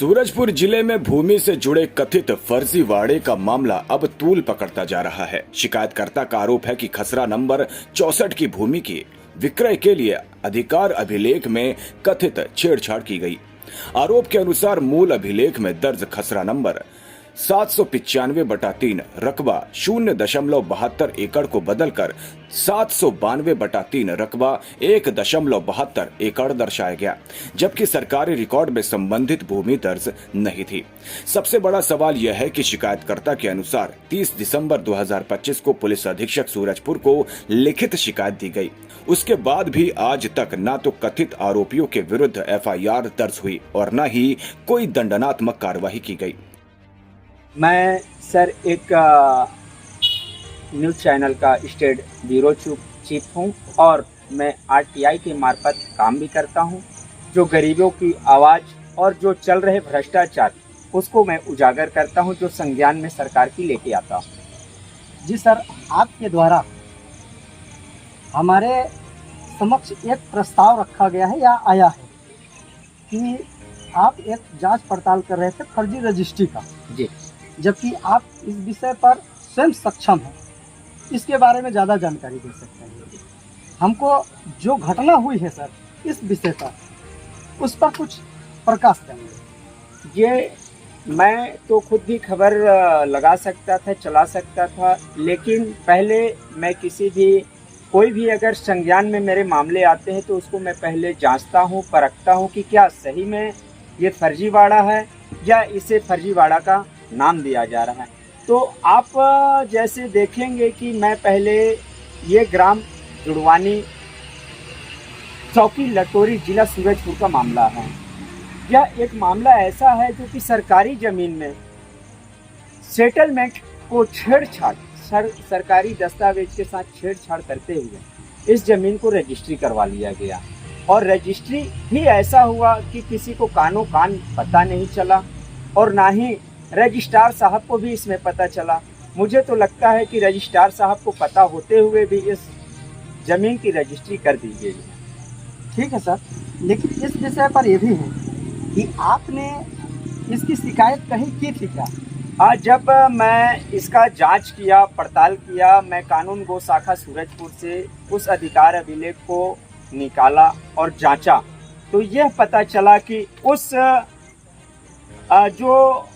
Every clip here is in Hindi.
सूरजपुर जिले में भूमि से जुड़े कथित फर्जीवाड़े का मामला अब तूल पकड़ता जा रहा है। शिकायतकर्ता का आरोप है कि खसरा नंबर 64 की भूमि की विक्रय के लिए अधिकार अभिलेख में कथित छेड़छाड़ की गई। आरोप के अनुसार मूल अभिलेख में दर्ज खसरा नंबर 795/3 रकबा 0.72 एकड़ को बदलकर 792/3 रकबा 1.72 एकड़ दर्शाया गया, जबकि सरकारी रिकॉर्ड में संबंधित भूमि दर्ज नहीं थी। सबसे बड़ा सवाल यह है कि शिकायतकर्ता के अनुसार 30 दिसंबर 2025 को पुलिस अधीक्षक सूरजपुर को लिखित शिकायत दी गई। उसके बाद भी आज तक न तो कथित आरोपियों के विरुद्ध FIR दर्ज हुई और न ही कोई दंडनात्मक कार्रवाई की गई। मैं सर एक न्यूज़ चैनल का स्टेट ब्यूरो चीफ हूँ और मैं RTI के मार्फत काम भी करता हूँ। जो गरीबों की आवाज़ और जो चल रहे भ्रष्टाचार उसको मैं उजागर करता हूँ, जो संज्ञान में सरकार की लेके आता हूँ। जी सर, आपके द्वारा हमारे समक्ष एक प्रस्ताव रखा गया है या आया है कि आप एक जांच पड़ताल कर रहे थे फर्जी रजिस्ट्री का। जी, जबकि आप इस विषय पर स्वयं सक्षम हैं, इसके बारे में ज़्यादा जानकारी दे सकते हैं। हमको जो घटना हुई है सर इस विषय पर, उस पर कुछ प्रकाश करेंगे। ये मैं तो खुद भी खबर लगा सकता था, चला सकता था, लेकिन पहले मैं कोई भी अगर संज्ञान में मेरे मामले आते हैं तो उसको मैं पहले जांचता हूँ, परखता हूँ कि क्या सही में ये फर्जीवाड़ा है या इसे फर्जीवाड़ा का नाम दिया जा रहा है। तो आप जैसे देखेंगे कि मैं पहले ये ग्राम जुड़वानी चौकी लटोरी जिला सूरजपुर का मामला है। यह एक मामला ऐसा है जो कि सरकारी ज़मीन में सेटलमेंट को छेड़छाड़ सरकारी दस्तावेज के साथ छेड़छाड़ करते हुए इस ज़मीन को रजिस्ट्री करवा लिया गया और रजिस्ट्री भी ऐसा हुआ कि किसी को कानो कान पता नहीं चला और ना ही रजिस्ट्रार साहब को भी इसमें पता चला। मुझे तो लगता है कि रजिस्ट्रार साहब को पता होते हुए भी इस ज़मीन की रजिस्ट्री कर दी गई। ठीक है सर, लेकिन इस विषय पर यह भी है कि आपने इसकी शिकायत कहीं की थी क्या? जब मैं इसका जांच किया, पड़ताल किया, मैं कानून गो शाखा सूरजपुर से उस अधिकार अभिलेख को निकाला और जांचा तो यह पता चला कि उस जो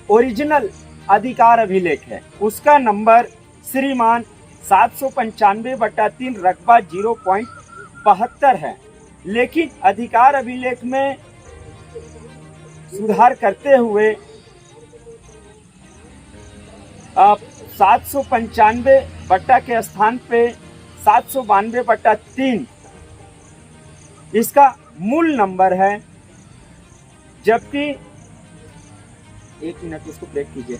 ओरिजिनल अधिकार अभिलेख है उसका नंबर श्रीमान 795/3 रकबा 0.72 है, लेकिन अधिकार अभिलेख में सुधार करते हुए 795 के स्थान पे 792/3 इसका मूल नंबर है। जबकि एक मिनट इसको ब्रेक कीजिए।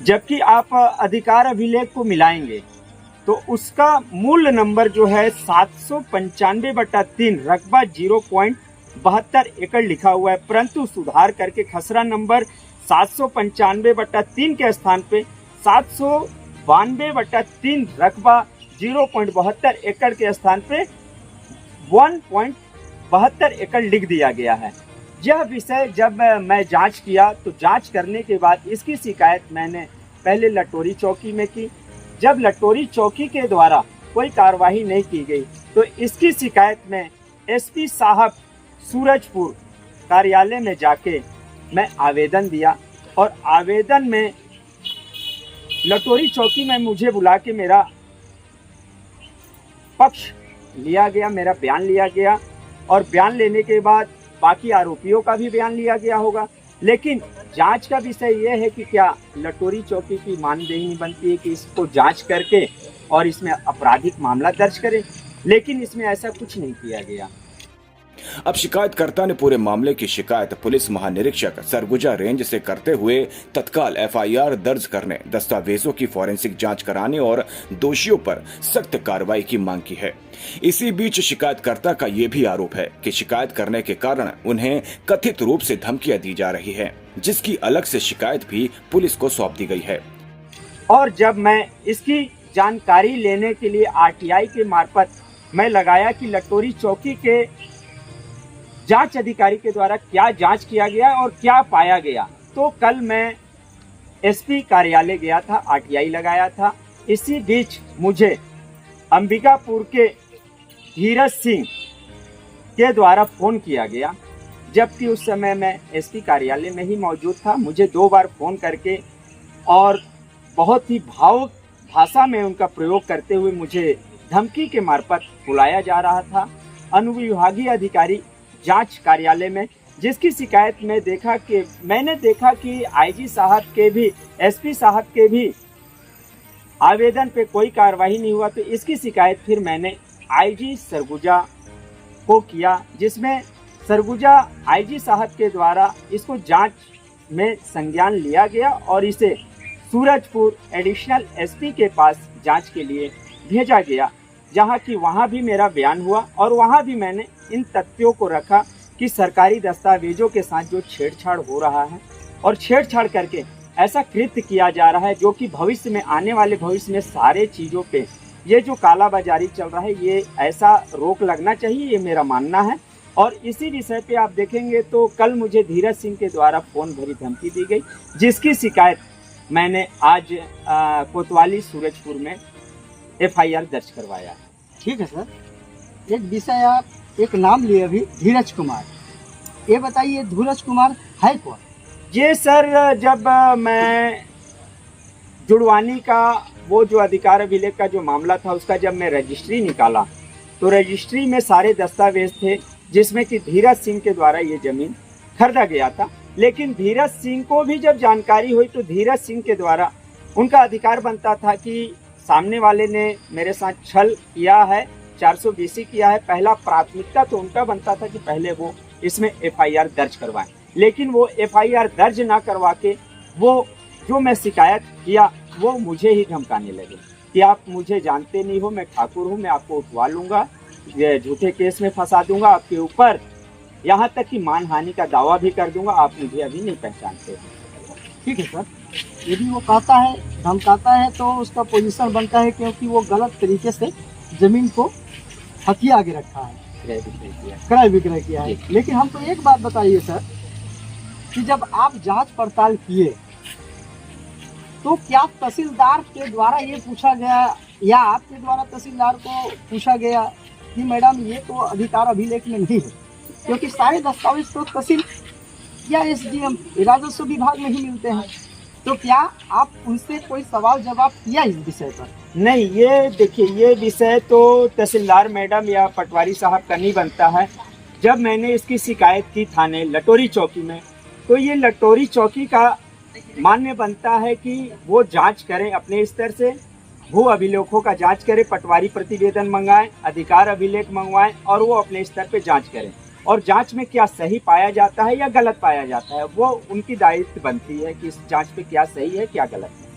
जबकि आप अधिकार अभिलेख को मिलाएंगे तो उसका मूल नंबर जो है 795/3 रकबा 0.72 एकड़ लिखा हुआ है, परंतु सुधार करके खसरा नंबर 795/3 के स्थान पे 792/3 रकबा 0.72 एकड़ के स्थान पे 1.72 एकड़ लिख दिया गया है। यह विषय जब मैं जांच किया तो जांच करने के बाद इसकी शिकायत मैंने पहले लटोरी चौकी में की। जब लटोरी चौकी के द्वारा कोई कार्रवाई नहीं की गई तो इसकी शिकायत में SP साहब सूरजपुर कार्यालय में जाके मैं आवेदन दिया और आवेदन में लटोरी चौकी में मुझे बुला के मेरा पक्ष लिया गया, मेरा बयान लिया गया और बयान लेने के बाद बाकी आरोपियों का भी बयान लिया गया होगा। लेकिन जांच का विषय यह है कि क्या लटोरी चौकी की मानदेही बनती है कि इसको जांच करके और इसमें आपराधिक मामला दर्ज करें, लेकिन इसमें ऐसा कुछ नहीं किया गया। अब शिकायतकर्ता ने पूरे मामले की शिकायत पुलिस महानिरीक्षक सरगुजा रेंज से करते हुए तत्काल FIR दर्ज करने, दस्तावेजों की फॉरेंसिक जांच कराने और दोषियों पर सख्त कार्रवाई की मांग की है। इसी बीच शिकायतकर्ता का ये भी आरोप है कि शिकायत करने के कारण उन्हें कथित रूप से धमकियां दी जा रही है, जिसकी अलग से शिकायत भी पुलिस को सौंप दी गई है। और जब मैं इसकी जानकारी लेने के लिए RTI के मार्फत मैं लगाया कि लटोरी चौकी के जांच अधिकारी के द्वारा क्या जांच किया गया और क्या पाया गया। तो कल मैं एसपी कार्यालय गया था, आरटीआई लगाया था। इसी बीच मुझे अंबिकापुर के धीरज सिंह के द्वारा फोन किया गया, जबकि उस समय मैं एसपी कार्यालय में ही मौजूद था। मुझे 2 बार फोन करके और बहुत ही भावुक भाषा में उनका प्रयोग करते हुए मुझे धमकी के मार्फत बुलाया जा रहा था। अनुविभागीय अधिकारी जांच कार्यालय में, जिसकी शिकायत मैंने देखा कि आईजी साहब के भी, एसपी साहब के भी आवेदन पे कोई कार्रवाई नहीं हुआ। तो इसकी शिकायत फिर मैंने आईजी सरगुजा को किया, जिसमें सरगुजा आईजी साहब के द्वारा इसको जांच में संज्ञान लिया गया और इसे सूरजपुर एडिशनल एसपी के पास जांच के लिए भेजा गया, जहां कि वहां भी मेरा बयान हुआ और वहां भी मैंने इन तथ्यों को रखा कि सरकारी दस्तावेजों के साथ जो छेड़छाड़ हो रहा है और छेड़छाड़ करके ऐसा कृत्य किया जा रहा है, जो कि भविष्य में, आने वाले भविष्य में सारे चीज़ों पे ये जो कालाबाजारी चल रहा है, ये ऐसा रोक लगना चाहिए, ये मेरा मानना है। और इसी विषय पे आप देखेंगे तो कल मुझे धीरज सिंह के द्वारा फ़ोन भरी धमकी दी गई, जिसकी शिकायत मैंने आज कोतवाली सूरजपुर में FIR दर्ज करवाया। ठीक है सर, एक विषय आप एक नाम लिए अभी, धीरज कुमार, ये बताइए धीरज कुमार है कौन? ये सर, जब मैं जुड़वानी का वो जो अधिकार अभिलेख का जो मामला था, उसका जब मैं रजिस्ट्री निकाला तो रजिस्ट्री में सारे दस्तावेज थे, जिसमें कि धीरज सिंह के द्वारा ये ज़मीन खरीदा गया था। लेकिन धीरज सिंह को भी जब जानकारी हुई तो धीरज सिंह के द्वारा उनका अधिकार बनता था कि सामने वाले ने मेरे साथ छल किया है, 420 किया है, पहला प्राथमिकता तो उनका बनता था कि पहले वो इसमें FIR दर्ज करवाएं। लेकिन वो FIR दर्ज ना करवा के वो जो मैं शिकायत किया वो मुझे ही धमकाने लगे कि आप मुझे जानते नहीं हो, मैं ठाकुर हूँ, मैं आपको उठवा लूँगा, ये झूठे केस में फंसा दूंगा आपके ऊपर, यहाँ तक कि मानहानि का दावा भी कर दूंगा, आप मुझे अभी नहीं पहचानते। ठीक है सर, यदि वो कहता है, धमकाता है, तो उसका पोजीशन बनता है, क्योंकि वो गलत तरीके से ज़मीन को हथिया आगे रखा है, क्रय विक्रय किया है। लेकिन हमको एक बात बताइए सर, कि जब आप जांच पड़ताल किए तो क्या तहसीलदार के द्वारा ये पूछा गया या आपके द्वारा तहसीलदार को पूछा गया कि मैडम ये तो अधिकार अभिलेख में नहीं है, क्योंकि सारे दस्तावेज तो तहसील या SDM राजस्व विभाग में ही मिलते हैं, तो क्या आप उनसे कोई सवाल जवाब किया इस विषय पर? नहीं, ये देखिए, ये विषय तो तहसीलदार मैडम या पटवारी साहब का नहीं बनता है। जब मैंने इसकी शिकायत की थाने लटोरी चौकी में, तो ये लटोरी चौकी का मान्य बनता है कि वो जांच करें अपने स्तर से, भू अभिलेखों का जांच करें, पटवारी प्रतिवेदन मंगाएं, अधिकार अभिलेख मंगवाएं और वो अपने स्तर पे जांच करें। और जांच में क्या सही पाया जाता है या गलत पाया जाता है, वो उनकी दायित्व बनती है कि इस जांच पे क्या सही है क्या गलत है।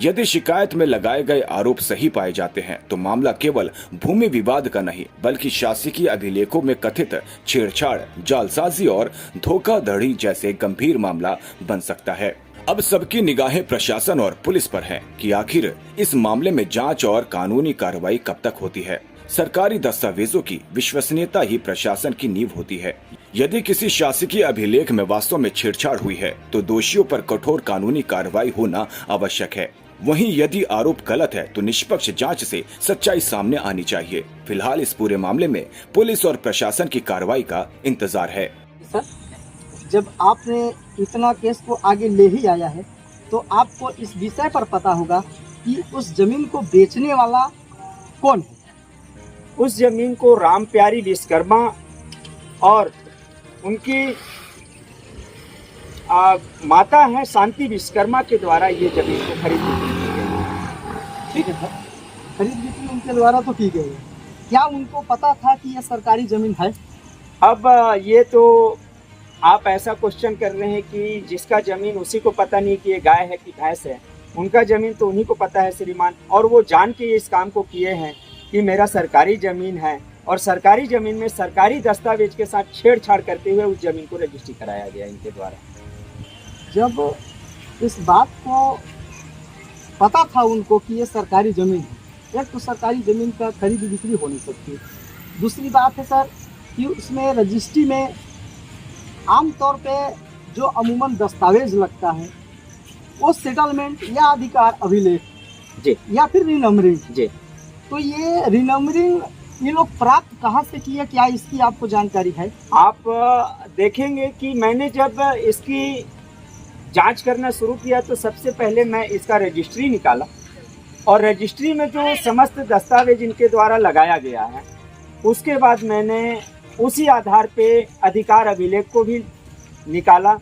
यदि शिकायत में लगाए गए आरोप सही पाए जाते हैं तो मामला केवल भूमि विवाद का नहीं बल्कि शासकीय अभिलेखों में कथित छेड़छाड़, जालसाजी और धोखाधड़ी जैसे गंभीर मामला बन सकता है। अब सबकी निगाहें प्रशासन और पुलिस पर हैं कि आखिर इस मामले में जांच और कानूनी कार्रवाई कब तक होती है। सरकारी दस्तावेजों की विश्वसनीयता ही प्रशासन की नींव होती है। यदि किसी शासकीय अभिलेख में वास्तव में छेड़छाड़ हुई है तो दोषियों पर कठोर कानूनी कार्रवाई होना आवश्यक है। वहीं यदि आरोप गलत है तो निष्पक्ष जांच से सच्चाई सामने आनी चाहिए। फिलहाल इस पूरे मामले में पुलिस और प्रशासन की कार्रवाई का इंतजार है। सर, जब आपने इतना केस को आगे ले ही आया है तो आपको इस विषय पर पता होगा कि उस जमीन को बेचने वाला कौन है। उस जमीन को राम प्यारी विश्वकर्मा और उनकी माता है शांति विश्वकर्मा के द्वारा ये जमीन को खरीद बिक्री की गई। ठीक है सर, खरीद बिक्री उनके द्वारा तो की गई है, क्या उनको पता था कि यह सरकारी जमीन है? अब ये तो आप ऐसा क्वेश्चन कर रहे हैं कि जिसका जमीन उसी को पता नहीं कि ये गाय है कि भैंस है। उनका जमीन तो उन्हीं को पता है श्रीमान, और वो जान के इस काम को किए हैं कि मेरा सरकारी ज़मीन है और सरकारी ज़मीन में सरकारी दस्तावेज के साथ छेड़छाड़ करते हुए उस ज़मीन को रजिस्ट्री कराया गया इनके द्वारा। जब इस बात को पता था उनको कि ये सरकारी ज़मीन है, एक तो सरकारी ज़मीन का खरीद बिक्री हो नहीं सकती। दूसरी बात है सर कि उसमें रजिस्ट्री में आमतौर पे जो अमूमन दस्तावेज लगता है वो सेटलमेंट या अधिकार अभिलेख जी या फिर रिनंबरिंग। जी। तो ये रिनंबरिंग ये लोग प्राप्त कहाँ से किए, क्या इसकी आपको जानकारी है? आप देखेंगे कि मैंने जब इसकी जांच करना शुरू किया तो सबसे पहले मैं इसका रजिस्ट्री निकाला और रजिस्ट्री में जो समस्त दस्तावेज इनके द्वारा लगाया गया है उसके बाद मैंने उसी आधार पे अधिकार अभिलेख को भी निकाला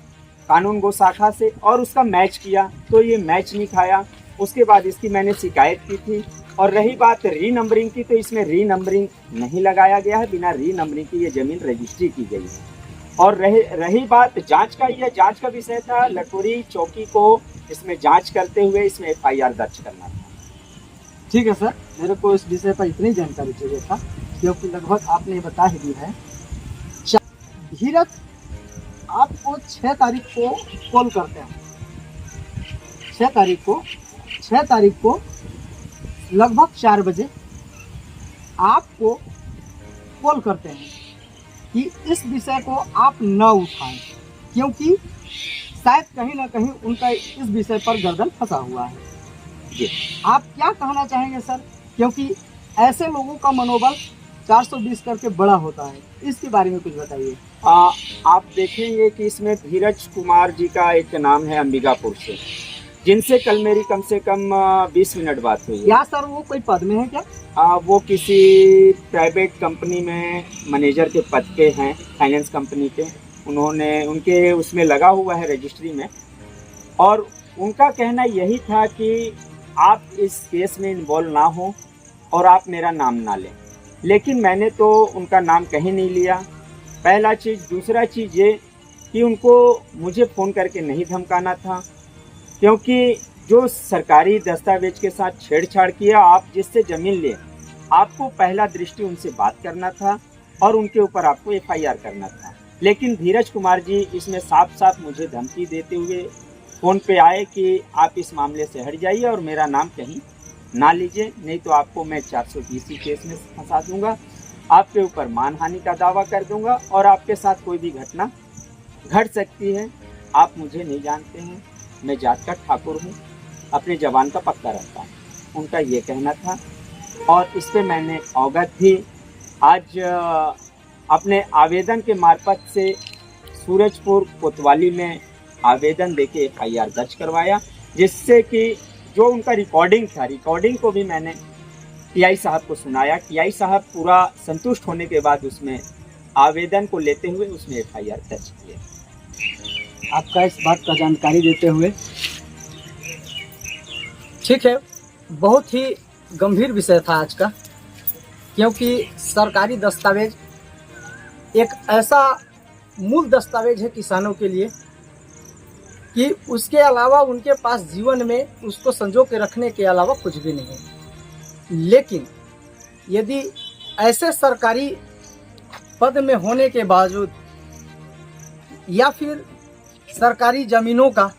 कानून गो शाखा से और उसका मैच किया तो ये मैच नहीं खाया। उसके बाद इसकी मैंने शिकायत की थी और रही बात री नंबरिंग की तो इसमें री नंबरिंग नहीं लगाया गया है, बिना री नंबरिंग की ये जमीन रजिस्ट्री की गई है। और रही बात जांच का, यह जांच का विषय था, लटोरी चौकी को इसमें जांच करते हुए इसमें FIR दर्ज करना था। ठीक है सर, मेरे को इस विषय पर इतनी जानकारी चाहिए था क्योंकि लगभग आपने बता ही दी है। धीरज आपको 6 तारीख को कॉल करते हैं, 6 तारीख को लगभग 4 बजे आपको कॉल करते हैं कि इस विषय को आप न उठाएं क्योंकि शायद कहीं ना कहीं उनका इस विषय पर गर्दन फंसा हुआ है। जी। आप क्या कहना चाहेंगे सर, क्योंकि ऐसे लोगों का मनोबल 420 करके बड़ा होता है, इसके बारे में कुछ बताइए। आप देखेंगे कि इसमें धीरज कुमार जी का एक नाम है अंबिकापुर से, जिनसे कल मेरी कम से कम 20 मिनट बात हुई है। क्या सर वो कोई पद में है क्या? वो किसी प्राइवेट कंपनी में मैनेजर के पद पे हैं, फाइनेंस कंपनी पे। उन्होंने उनके उसमें लगा हुआ है रजिस्ट्री में और उनका कहना यही था कि आप इस केस में इन्वॉल्व ना हो और आप मेरा नाम ना लें, लेकिन मैंने तो उनका नाम कहीं नहीं लिया। पहला चीज़। दूसरा चीज़ ये कि उनको मुझे फ़ोन करके नहीं धमकाना था क्योंकि जो सरकारी दस्तावेज के साथ छेड़छाड़ किया, आप जिससे ज़मीन लें आपको पहला दृष्टि उनसे बात करना था और उनके ऊपर आपको FIR करना था। लेकिन धीरज कुमार जी इसमें साफ साफ मुझे धमकी देते हुए फ़ोन पे आए कि आप इस मामले से हट जाइए और मेरा नाम कहीं ना लीजिए, नहीं तो आपको मैं 420 केस में फंसा दूंगा, आपके ऊपर मानहानि का दावा कर दूंगा और आपके साथ कोई भी घटना घट सकती है। आप मुझे नहीं जानते हैं, मैं जात का ठाकुर हूँ, अपने जवान का पक्का रहता हूँ, उनका ये कहना था। और इस पर मैंने अवगत भी आज अपने आवेदन के मार्फत से सूरजपुर कोतवाली में आवेदन देके FIR दर्ज करवाया, जिससे कि जो उनका रिकॉर्डिंग था, रिकॉर्डिंग को भी मैंने TI साहब को सुनाया। TI साहब पूरा संतुष्ट होने के बाद उसमें आवेदन को लेते हुए उसमें FIR दर्ज किए। आपका इस बात का जानकारी देते हुए ठीक है, बहुत ही गंभीर विषय था आज का, क्योंकि सरकारी दस्तावेज एक ऐसा मूल दस्तावेज है किसानों के लिए कि उसके अलावा उनके पास जीवन में उसको संजो के रखने के अलावा कुछ भी नहीं है। लेकिन यदि ऐसे सरकारी पद में होने के बावजूद या फिर सरकारी ज़मीनों का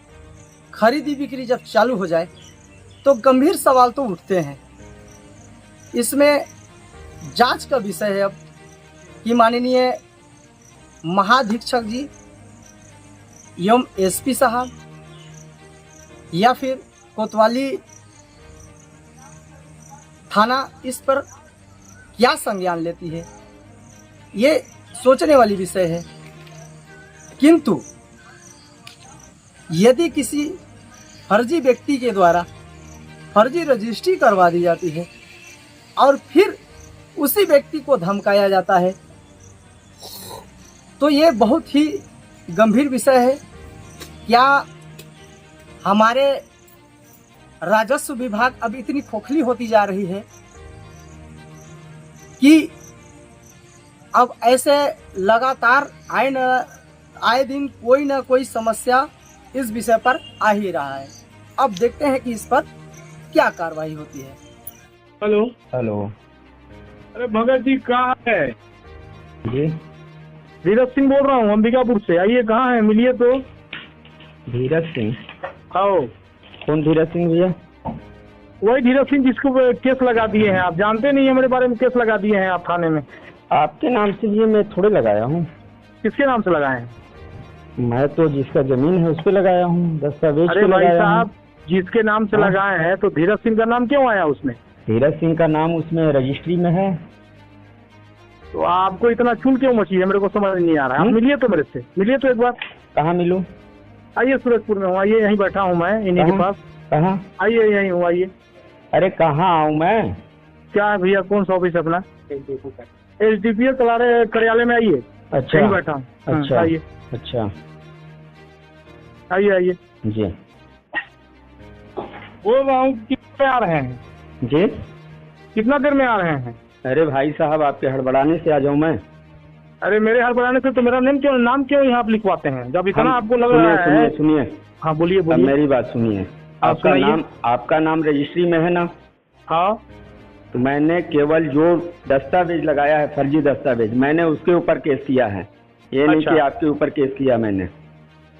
खरीदी बिक्री जब चालू हो जाए तो गंभीर सवाल तो उठते हैं। इसमें जांच का विषय है अब कि माननीय महाधीक्षक जी एवं SP साहब या फिर कोतवाली थाना इस पर क्या संज्ञान लेती है, ये सोचने वाली विषय है। किंतु यदि किसी फर्जी व्यक्ति के द्वारा फर्जी रजिस्ट्री करवा दी जाती है और फिर उसी व्यक्ति को धमकाया जाता है तो ये बहुत ही गंभीर विषय है। क्या हमारे राजस्व विभाग अब इतनी खोखली होती जा रही है कि अब ऐसे लगातार आए दिन कोई ना कोई समस्या इस विषय पर आ ही रहा है। अब देखते हैं कि इस पर क्या कार्रवाई होती है। Hello hello. अरे भगत जी कहाँ है? जी धीरज सिंह बोल रहा हूँ अंबिकापुर से। आइए, कहाँ है, मिलिए तो। धीरज सिंह? आओ। कौन धीरज सिंह भैया? वही धीरज सिंह जिसको केस लगा दिए हैं, आप जानते नहीं है मेरे बारे में, केस लगा दिए हैं आप थाने में। आपके नाम से ये मैं थोड़े लगाया हूँ। किसके नाम से लगाए हैं? मैं तो जिसका जमीन है उस पे लगाया हूँ, दस्तावेज अरे पे भाई लगाया साहब, हूँ। जिसके नाम से हाँ। लगाए हैं तो धीरज सिंह का नाम क्यों आया उसमें? धीरज सिंह का नाम उसमें रजिस्ट्री में है। तो आपको इतना चूल क्यों मची है, मेरे को समझ नहीं आ रहा है। आप मिलिए तो मेरे से, मिलिए तो एक बार। कहाँ मिलूं? आइए, सूरजपुर में हूँ, आइए, यहीं बैठा हूँ मैं इन्हीं के पास। कहाँ? आइए, यहीं हूँ, आइए। अरे कहाँ आऊँ मैं? क्या है भैया, कौन सा ऑफिस है अपना? SDPO कार्यालय में आइए। अच्छा, यहीं बैठा हूँ। अच्छा, आइए, अच्छा, आइए, आइए। जी बोल रहा हूँ, कितने आ रहे हैं? जी। कितना देर में आ रहे हैं? अरे भाई साहब, आपके हड़बड़ाने से आ जाऊँ मैं? अरे मेरे हड़बड़ाने से तो मेरा नाम क्यों यहाँ आप लिखवाते हैं, जब इतना हम- आपको लग सुनिए, रहा है? सुनिए। हाँ, बोलिए अब बोलिए। मेरी बात सुनिए। सुनाइए। आपका नाम रजिस्ट्री में है ना? हाँ। तो मैंने केवल जो दस्तावेज लगाया है, फर्जी दस्तावेज, मैंने उसके ऊपर केस किया है। ये नहीं अच्छा। कि आपके ऊपर केस किया मैंने,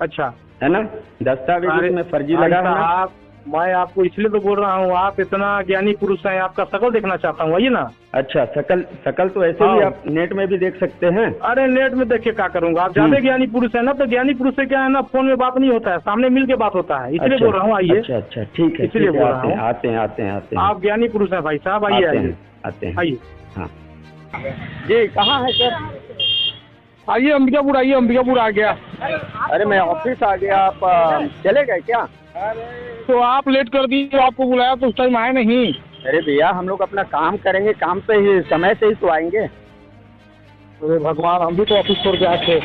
अच्छा, है ना? दस्तावेज उसमें फर्जी लगा है ना? आप, मैं आपको इसलिए तो बोल रहा हूँ, आप इतना ज्ञानी पुरुष हैं, आपका शकल देखना चाहता हूँ, आइए ना। अच्छा, शकल तो ऐसे हाँ। भी आप नेट में भी देख सकते हैं। अरे नेट में देख के क्या करूंगा, आप ज्यादा ज्ञानी पुरुष है ना, तो ज्ञानी पुरुष से क्या है ना, फोन में बात नहीं होता है, सामने मिल के बात होता है, इसलिए अच्छा, बोल रहा हूँ, आइए। अच्छा अच्छा, ठीक है, इसलिए ठीक है, बोल रहा आते हैं, हूँ। आते हैं, आते हैं, आते हैं, आप ज्ञानी पुरुष हैं भाई साहब, आइए, आते आइए, हैं, आते हैं। आइए, हाँ जी, कहाँ है सर? आइए, अंबिकापुर आइए, अंबिकापुर आ गया। अरे मैं ऑफिस आ गया, आप चले गए क्या? तो आप लेट कर दिए, तो आपको बुलाया तो उस टाइम आए नहीं। अरे भैया, हम लोग अपना काम करेंगे, काम पे ही समय से ही तो आएंगे। अरे भगवान, हम भी तो ऑफिस छोड़ के आए थे।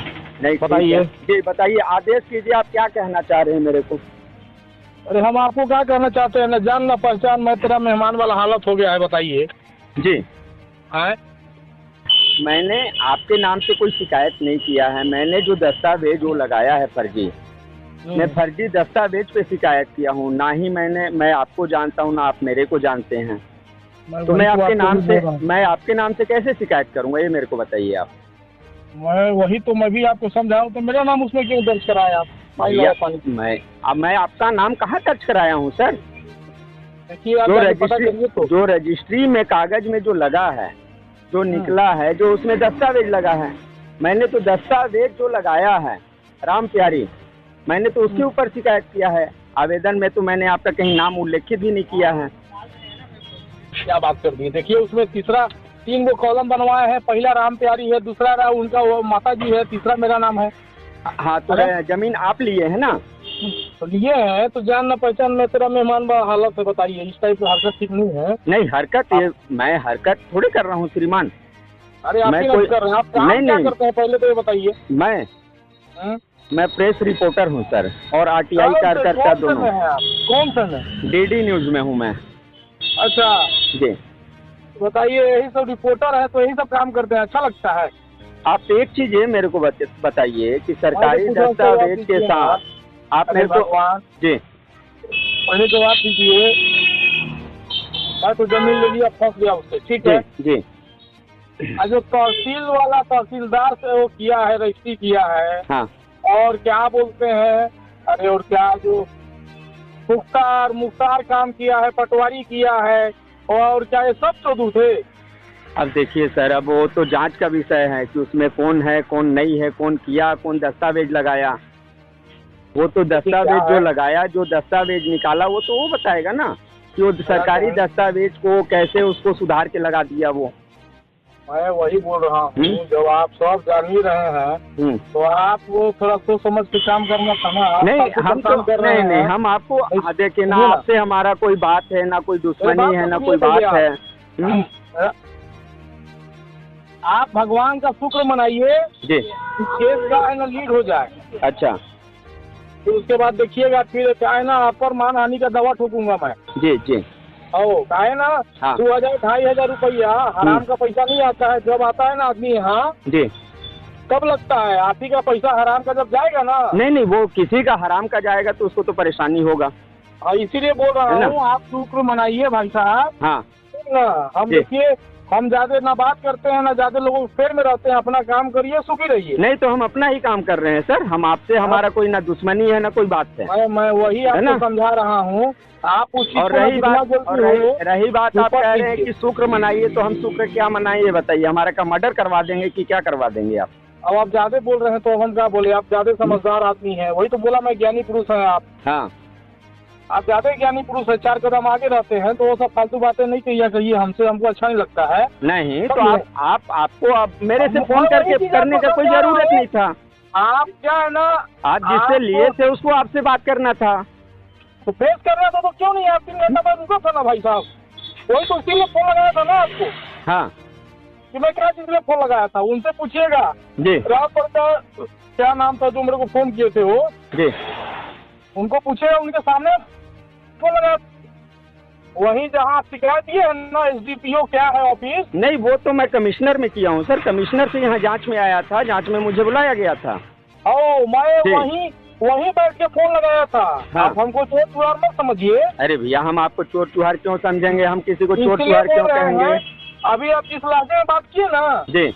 नहीं, बताइए। जी बताइए, आदेश कीजिए, आप क्या कहना चाह रहे हैं मेरे को? अरे हम आपको क्या कहना चाहते हैं, न जान न पहचान, मैं तेरा मेहमान वाला हालत हो गया है, बताइए। जी, हैं? मैंने आपके नाम से कोई शिकायत नहीं किया है। मैंने जो दस्तावेज वो लगाया है फर्जी, मैं फर्जी दस्तावेज पे शिकायत किया हूँ। ना ही मैं आपको जानता हूँ, ना आप मेरे को जानते हैं। तो मैं आपके नाम से कैसे शिकायत करूँगा, ये मेरे को बताइए आप। मैं भी आपको समझाऊं तो मेरा नाम उसमें क्यों दर्ज कराया आप? भैया, मैं आपका नाम कहाँ दर्ज कराया हूँ सर? देखिए, आप जो रजिस्ट्री में कागज में जो लगा है, जो निकला है, जो उसमें दस्तावेज लगा है, मैंने तो दस्तावेज जो लगाया है राम प्यारी, मैंने तो उसके ऊपर शिकायत किया है। आवेदन में तो मैंने आपका कहीं नाम उल्लेखित भी नहीं किया है। क्या बात कर दी? देखिए, उसमें 3 वो कॉलम बनवाए हैं, पहला राम प्यारी है, दूसरा उनका वो माता जी है, तीसरा मेरा नाम है। हाँ, तो जमीन आप लिए है ना? तो लिए है तो जान न पहचान, में तेरा मेहमान वाला हालत है, बताइए। इस टाइप की हरकत ठीक नहीं है। नहीं, मैं हरकत थोड़ी कर रहा हूँ श्रीमान। अरे आप क्या कर रहे हैं? आप काम क्या करते हैं, पहले तो ये बताइए। मैं प्रेस रिपोर्टर हूँ सर, और RTI कार्यकर्ता दोनों। कौन सा है? DD न्यूज में हूँ मैं। अच्छा जी, बताइए, यही सब रिपोर्टर है तो यही सब काम करते हैं, अच्छा लगता है? आप एक चीज ये मेरे को बताइए कि सरकारी दस्तावेज के साथ आप मेरे को जी पहले जवाब दीजिए। मैं तो जमीन ले लिया, फंस गया उससे, ठीक है जी। जो तहसील वाला तहसीलदार से वो किया है, रजिस्ट्री किया है। हाँ, और क्या बोलते हैं, अरे और क्या जो मुख्तार काम किया है, पटवारी किया है, और क्या ये सब तो दूसरे। अब देखिए सर, अब वो तो जांच का विषय है कि उसमें कौन है, कौन नहीं है, कौन किया, कौन दस्तावेज लगाया। वो तो दस्तावेज जो लगाया, जो दस्तावेज निकाला, वो तो वो बताएगा ना कि वो सरकारी दस्तावेज को कैसे उसको सुधार के लगा दिया। वो मैं वही बोल रहा हूँ, जब आप सब जान ही रहे हैं तो आप वो थोड़ा सोच समझ के काम करना था ना। नहीं, हम तो नहीं, हम आपको देखिए ना, आपसे हमारा कोई बात है ना, कोई दुश्मनी है ना, कोई बात है। आप भगवान का शुक्र मनाइए जी, केस का है ना लीड हो जाए। अच्छा, फिर उसके बाद देखिएगा, फिर क्या है ना, अपर मानहानि का दवा ठोकूंगा मैं। जी जी। क्या है ना, 2000-2500 रुपया हराम का पैसा नहीं आता है। जब आता है ना आदमी यहाँ जी, कब लगता है? आप ही का पैसा हराम का जब जाएगा ना। नहीं, वो किसी का हराम का जाएगा तो उसको तो परेशानी होगा। इसीलिए बोल रहा हूँ, आप शुक्र मनाइए भाई साहब। हाँ, हम देखिए हम ज्यादा ना बात करते हैं ना ज्यादा लोगों के फेर में रहते हैं, अपना काम करिए, सुखी रहिए। नहीं तो हम अपना ही काम कर रहे हैं सर, हम आपसे हमारा कोई ना दुश्मनी है ना कोई बात है। मैं वही आपको समझा रहा हूँ, आप उस चीज और को रही जितना बात जल्दी हो, रही बात आप ऊपर कह रहे हैं कीजिए। कि शुक्र मनाइए, तो हम शुक्र क्या मनाइए ये बताइए, हमारा का मर्डर करवा देंगे कि क्या करवा देंगे आप? अब आप ज्यादा बोल रहे हैं तो हम क्या बोले, आप ज्यादा समझदार आदमी हैं, वही तो बोला मैं ज्ञानी पुरुष हैं आप। हाँ आप ज्यादा ज्ञानी पुरुष है, 4 कदम आगे रहते हैं, तो वो सब फालतू बातें नहीं कहिए हमसे, हमको अच्छा नहीं लगता है। नहीं तो आपको अब मेरे से फोन करके करने का कोई जरूरत नहीं था। आप क्या है ना, आप जिससे लिए थे उसको आपसे बात करना था। तो फेस करना था तो क्यों नहीं, आप 3 घंटा बाद रुका था ना भाई साहब, वही तो इसीलिए फोन लगाया था ना आपको हाँ कि मैं क्या चीज में फोन लगाया था। उनसे पूछिएगा जी रात का क्या नाम था जो मेरे को फोन किए थे वो, जी, उनको पूछेगा, उनके सामने फोन लगाया। वहीं जहाँ आप शिकायत किए है ना, SDPO क्या है ऑफिस, नहीं वो तो मैं कमिश्नर में किया हूँ सर, कमिश्नर से यहाँ जांच में आया था, जांच में मुझे बुलाया गया था। मैं जी। वहीं बैठ के फोन लगाया था। हाँ। आप हमको चोर चुहार मत समझिए। अरे भैया हम आपको चोर चुहार क्यों समझेंगे, हम किसी को चोर इसलिए चुहार बोल क्यों रहे कहेंगे? हैं, अभी आप जिस लहजे में बात किए ना, जी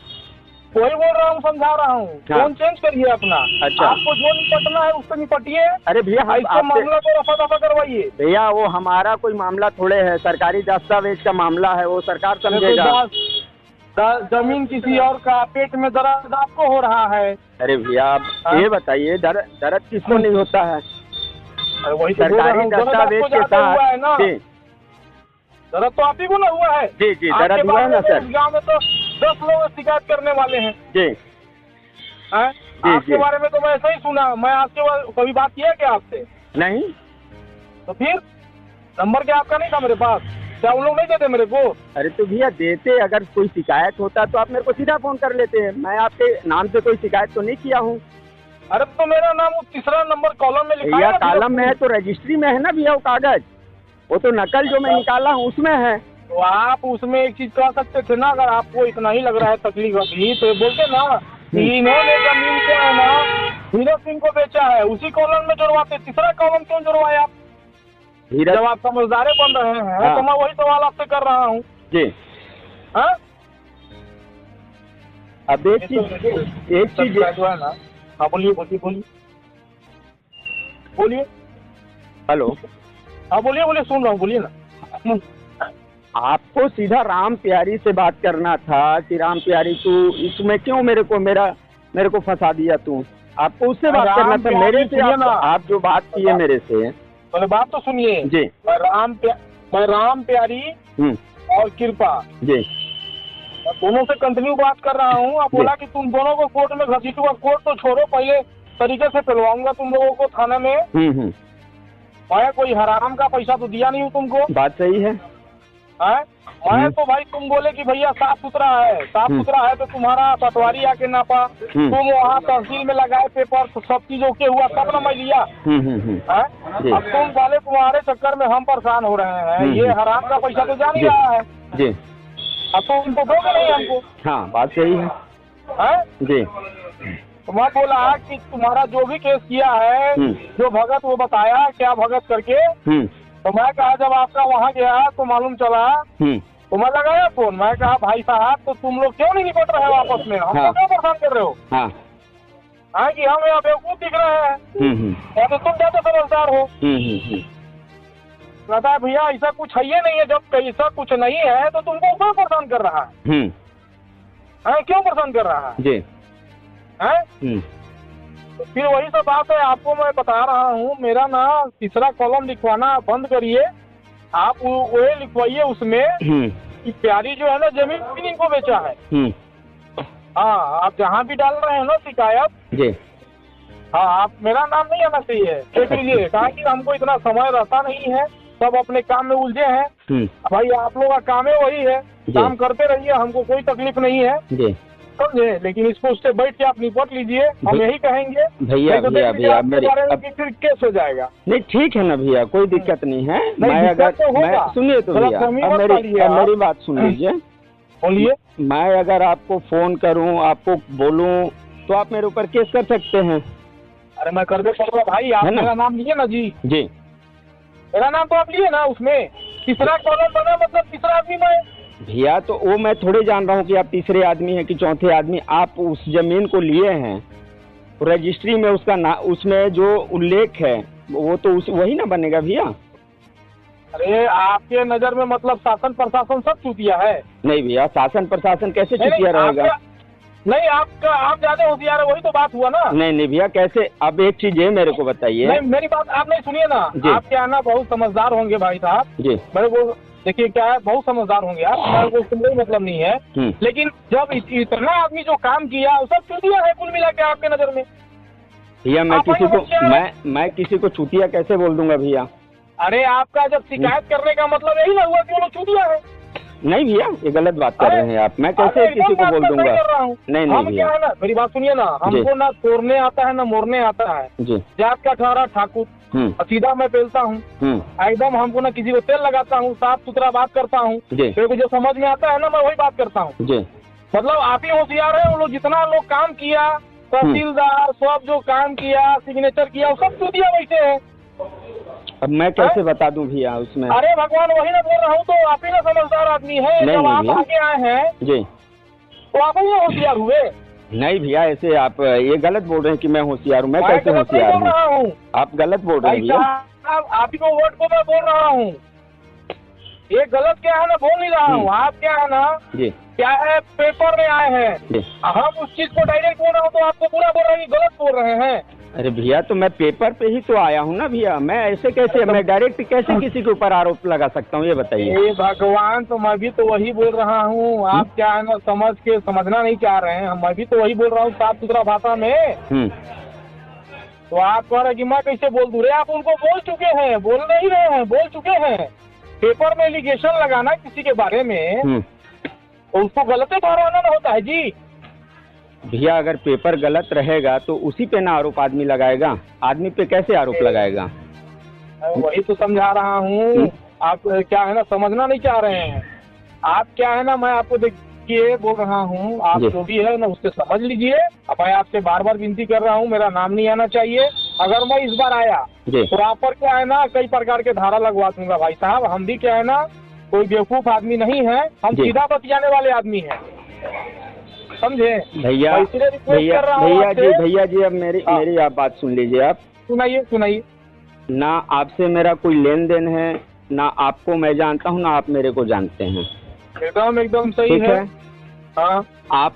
वही बोल रहा हूँ, समझा रहा हूँ। हाँ। फोन चेंज करिए अपना। अच्छा। आपको जो निपटना है उससे निपटिए, अरे भैया हम ऐसे आपसे मामला को रफा दफा करवाइए। भैया वो हमारा कोई मामला थोड़े है, सरकारी दस्तावेज का मामला है, वो सरकार समझेगा। जमीन किसी और का, पेट में दर्द आपको हो रहा है। अरे भैया आप ये बताइए दर्द किसको नहीं होता है? अरे वही तो बोल रहा सरकारी हूँ, दर्द दस्तावेज आपको के ज्यादा हुआ है साथ ना। जी दर्द तो आप ही को ना हुआ है। जी जी आपके दर्द हुआ है बारे ना में सर। इस गाँव में तो 10 लोग शिकायत करने वाले हैं। जी हैं? जी, आपके जी। बारे में तो मैं ऐसा ही सुना। मैं आपके कभी बात किया क्या आपसे? नहीं तो फिर नंबर क्या आपका नहीं था मेरे पास? क्या उन लोग नहीं देते मेरे को? अरे तो भैया देते, अगर कोई शिकायत होता तो आप मेरे को सीधा फोन कर लेते हैं, मैं आपके नाम से कोई शिकायत तो नहीं किया हूँ। अरे तो मेरा नाम वो 3रा नंबर कॉलम में लिखा भैया है ना। कॉलम में है तो रजिस्ट्री में है ना भैया वो कागज, वो तो नकल जो मैं निकाला हूँ उसमें है। तो आप उसमें एक चीज कह सकते थे ना, अगर आपको इतना ही लग रहा है तकलीफ अभी, तो बोलते ना कि इन्होंने जमीन को है ना हीरा सिंह को बेचा है, उसी कॉलम में जुड़वाते। 3रा कॉलम क्यों जुड़वाया आप? हीरा जब आप समझदारे बन रहे हैं हाँ। तो मैं वही सवाल आपसे कर रहा हूँ। जी। हाँ? अब एक चीज जो है ना, हाँ बोलिए बोलिए बोलिए बोलिए। हेलो हाँ बोलिए सुन रहा हूँ, बोलिए ना। आपको सीधा राम प्यारी से बात करना था कि राम प्यारी तू इसमें क्यों मेरे को फंसा दिया तू, आपको उससे बात करना था। मेरे से आप जो बात की है मेरे से, पहले बात तो सुनिए जी। मैं राम प्यारी और कृपा जी दोनों से कंटिन्यू बात कर रहा हूँ। आप बोला कि तुम दोनों को कोर्ट में घसीटूंगा। कोर्ट तो छोड़ो, पहले तरीके से पिलवाऊंगा तुम लोगों को थाने में। मैं कोई हराम का पैसा तो दिया नहीं हूँ तुमको। बात सही है। मैं तो भाई तुम बोले कि भैया साफ सुथरा है, साफ सुथरा है तो तुम्हारा पटवारी आके नापा, तुम वहाँ तहसील में लगाए पेपर, तो सब चीज ओके हुआ तब ना मैं लिया। अब तुम वाले तुम्हारे चक्कर में हम परेशान हो रहे हैं। ये हराम का पैसा तो जा नहीं रहा है जी। अब तो उनको दोगे नहीं हमको। हाँ बात सही है जी। तो मैं बोला कि तुम्हारा जो भी केस किया है, जो भगत वो बताया क्या भगत करके, तो मैं कहा जब आपका वहाँ गया तो मालूम चला, तो मैं लगाया फोन। मैं कहा भाई साहब तो तुम लोग क्यों नहीं निपट रहे हो आपस में, हमको क्यों परेशान कर रहे हो? हाँ कि हम यहाँ बेवकूफ दिख रहे हैं या तो तुम ज्यादा समझदार हो। कहता है भैया ऐसा कुछ है ही नहीं है। जब ऐसा कुछ नहीं है तो तुमको क्यों परेशान कर रहा है? क्यों परेशान कर रहा है? जी। तो फिर वही सब बात है, आपको मैं बता रहा हूँ। मेरा ना 3रा कॉलम लिखवाना बंद करिए, आप वो लिखवाइए उसमें कि प्यारी जो है ना जमीन इनको बेचा है। हाँ आप जहाँ भी डाल रहे हैं ना शिकायत जी, हाँ आप मेरा नाम नहीं आना चाहिए, देख लीजिए। कहा कि हमको इतना समय रहता नहीं है, सब अपने काम में उलझे हैं। भाई आप लोग का काम है वही है, काम करते रहिए, हमको कोई तकलीफ नहीं है, समझे। लेकिन इसको उससे बैठ के आप निपट लीजिए, हम यही कहेंगे। भैया फिर केस हो जाएगा। नहीं ठीक है ना भैया, कोई दिक्कत नहीं है। मैं अगर सुनिए तो भैया मेरी बात सुन लीजिए। बोलिए। मैं अगर आपको फोन करूं, आपको बोलूं, तो आप मेरे ऊपर केस कर सकते हैं। अरे मैं कर दे पड़ूंगा भाई, आप मेरा नाम लिए ना जी। जी मेरा नाम तो आप लिए ना उसमें। 3रा कॉलम बना मतलब 3रा आदमी मैं भैया तो वो मैं थोड़े जान रहा हूँ कि आप तीसरे आदमी हैं कि चौथे आदमी। आप उस जमीन को लिए हैं, रजिस्ट्री में उसका उसमें जो उल्लेख है वो तो वही ना बनेगा भैया। अरे आपके नजर में मतलब शासन प्रशासन सब चूतिया है? नहीं भैया, शासन प्रशासन कैसे चूतिया रहेगा? नहीं, आप ज्यादा होशियार है, वही तो बात हुआ ना। नहीं भैया, कैसे? अब एक चीज है मेरे को बताइए। नहीं, मेरी बात आप नहीं सुनिए ना। आप क्या है ना, बहुत समझदार होंगे भाई साहब जी। मेरे को देखिए क्या है, बहुत समझदार होंगे आप, मेरे को कोई मतलब नहीं है। लेकिन जब इतना आदमी जो काम किया वो सब चूतिया है कुल मिला के आपके नजर में। भैया मैं किसी को चूतिया कैसे बोल दूंगा भैया? अरे आपका जब शिकायत करने का मतलब यही ना हुआ कि वो लोग चूतिया है। नहीं भैया, ये गलत बात कर रहे हैं आप। मैं कैसे किसी को बोल दूंगा? नहीं हम भैया, क्या है ना, मेरी बात सुनिए ना, हमको ना तोड़ने आता है ना मोड़ने आता है। जात का ठहरा ठाकुर, सीधा मैं पेलता हूँ एकदम। हमको ना किसी को तेल लगाता हूँ, साफ सुथरा बात करता हूँ, मेरे को जो समझ में आता है ना मैं वही बात करता हूँ। मतलब आप ही होशियार है। वो लोग जितना लोग काम किया, तहसीलदार सब जो काम किया, सिग्नेचर किया, वो सब चूतिया बैठे हैं। अब मैं कैसे बता दूं भैया उसमें? अरे भगवान, वही ना बोल रहा हूँ। तो आप ही ना समझदार आदमी है। जब आप आगे आए हैं जी तो आप ही होशियार हुए। नहीं भैया, ऐसे आप ये गलत बोल रहे हैं कि मैं होशियार हूँ। मैं कैसे होशियार हूँ? आप गलत बोल रहे हैं भैया। आप ही को वर्ड को मैं बोल रहा हूँ, ये गलत क्या है ना बोल नहीं रहा हूँ। आप क्या है ना जी, क्या है, पेपर में आए हैं, हम उस चीज को डायरेक्ट बोल रहा हूँ तो आपको पूरा बोल रहे हैं, गलत बोल रहे हैं। अरे भैया, तो मैं पेपर पे ही तो आया हूँ ना भैया। मैं ऐसे कैसे, मैं डायरेक्ट कैसे किसी के ऊपर आरोप लगा सकता हूँ, ये बताइए। भगवान, तो मैं भी तो वही बोल रहा हूँ। आप क्या है ना समझना नहीं चाह रहे हैं। मैं भी तो वही बोल रहा हूँ साफ सुथरा भाषा में। तो आप कह रहे कि मैं कैसे बोल दूं? रे आप उनको बोल चुके हैं, बोल नहीं रहे हैं, बोल चुके हैं। पेपर में एलिगेशन लगाना किसी के बारे में तो उसको गलत ठहराना ना होता है जी। भैया, अगर पेपर गलत रहेगा तो उसी पे ना आरोप आदमी लगाएगा, आदमी पे कैसे आरोप लगाएगा? वही तो समझा रहा हूँ। आप क्या है ना समझना नहीं चाह रहे हैं। आप क्या है ना, मैं आपको देखिए बोल रहा हूँ, आप जो भी है ना उससे समझ लीजिए। अब मैं आपसे बार बार विनती कर रहा हूँ, मेरा नाम नहीं आना चाहिए। अगर मैं इस बार आया तो आप पर क्या है ना कई प्रकार के धारा लगवा दूंगा भाई साहब। हम भी क्या है ना कोई बेवकूफ आदमी नहीं है, हम सीधा बतियाने वाले आदमी हैं, समझे भैया? भैया जी अब मेरी आप बात सुन लीजिए। आप सुनाइए। ना आपसे मेरा कोई लेन देन है, ना आपको मैं जानता हूँ, ना आप मेरे को जानते हैं। एकदम सही है। हाँ, आप